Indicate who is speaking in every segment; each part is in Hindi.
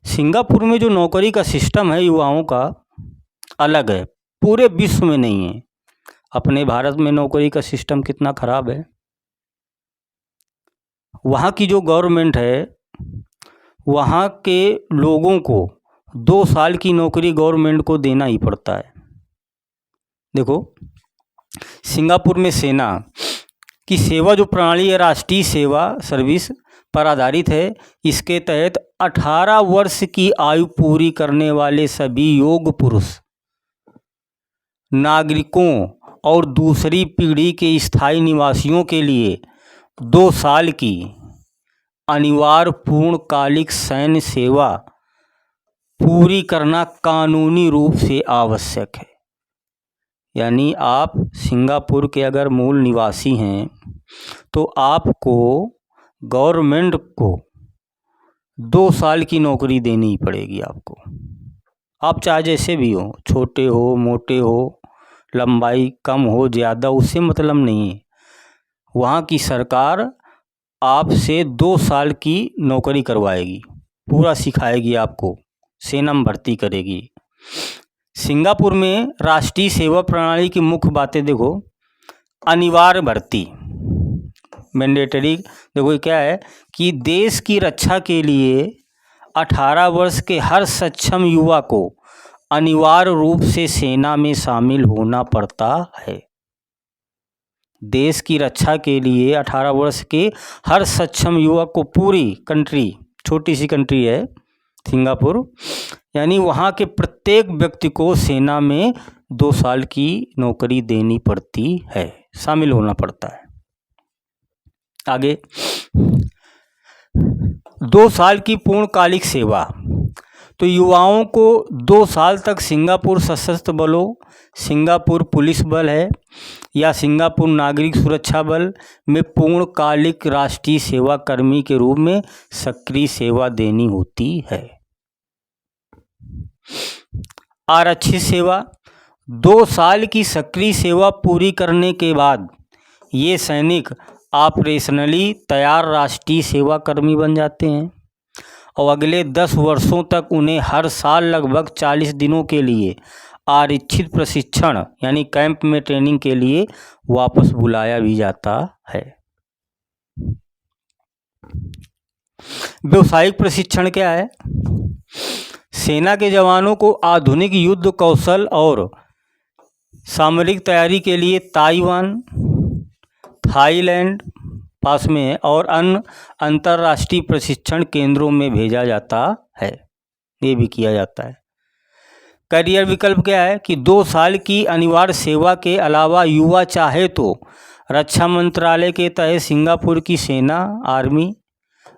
Speaker 1: सिंगापुर में जो नौकरी का सिस्टम है युवाओं का अलग है, पूरे विश्व में नहीं है। अपने भारत में नौकरी का सिस्टम कितना खराब है। वहाँ की जो गवर्नमेंट है, वहाँ के लोगों को 2 साल की नौकरी गवर्नमेंट को देना ही पड़ता है। देखो, सिंगापुर में सेना की सेवा जो प्रणाली है, राष्ट्रीय सेवा सर्विस पर आधारित है। इसके तहत 18 वर्ष की आयु पूरी करने वाले सभी योग्य पुरुष नागरिकों और दूसरी पीढ़ी के स्थायी निवासियों के लिए 2 साल की अनिवार्य पूर्णकालिक सैन्य सेवा पूरी करना कानूनी रूप से आवश्यक है। यानी आप सिंगापुर के अगर मूल निवासी हैं तो आपको गवर्नमेंट को 2 साल की नौकरी देनी ही पड़ेगी आपको। आप चाहे जैसे भी हो, छोटे हो, मोटे हो, लंबाई कम हो, ज़्यादा, उससे मतलब नहीं है। वहाँ की सरकार आपसे 2 साल की नौकरी करवाएगी, पूरा सिखाएगी आपको, सेना में भर्ती करेगी। सिंगापुर में राष्ट्रीय सेवा प्रणाली की मुख्य बातें देखो। अनिवार्य भर्ती, मैंडेटरी। देखो क्या है कि देश की रक्षा के लिए 18 वर्ष के हर सक्षम युवा को अनिवार्य रूप से सेना में शामिल होना पड़ता है। देश की रक्षा के लिए 18 वर्ष के हर सक्षम युवा को, पूरी कंट्री, छोटी सी कंट्री है सिंगापुर, यानी वहाँ के प्रत्येक व्यक्ति को सेना में 2 साल की नौकरी देनी पड़ती है, शामिल होना पड़ता है। आगे, 2 साल की पूर्णकालिक सेवा। तो युवाओं को 2 साल तक सिंगापुर सशस्त्र बलों, सिंगापुर पुलिस बल है या सिंगापुर नागरिक सुरक्षा बल में पूर्णकालिक राष्ट्रीय सेवा कर्मी के रूप में सक्रिय सेवा देनी होती है। आरक्षित सेवा। 2 साल की सक्रिय सेवा पूरी करने के बाद ये सैनिक ऑपरेशनली तैयार राष्ट्रीय सेवा कर्मी बन जाते हैं और अगले 10 वर्षों तक उन्हें हर साल लगभग 40 दिनों के लिए आरक्षित प्रशिक्षण यानी कैंप में ट्रेनिंग के लिए वापस बुलाया भी जाता है। व्यावसायिक प्रशिक्षण क्या है? सेना के जवानों को आधुनिक युद्ध कौशल और सामरिक तैयारी के लिए ताइवान, थाईलैंड पास में है और अन्य अंतर्राष्ट्रीय प्रशिक्षण केंद्रों में भेजा जाता है। ये भी किया जाता है। करियर विकल्प क्या है कि 2 साल की अनिवार्य सेवा के अलावा युवा चाहे तो रक्षा मंत्रालय के तहत सिंगापुर की सेना, आर्मी,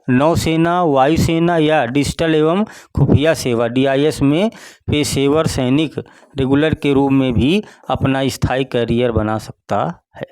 Speaker 1: नौसेना, वायुसेना या डिजिटल एवं खुफिया सेवा DIS में पेशेवर सैनिक रेगुलर के रूप में भी अपना स्थायी करियर बना सकता है।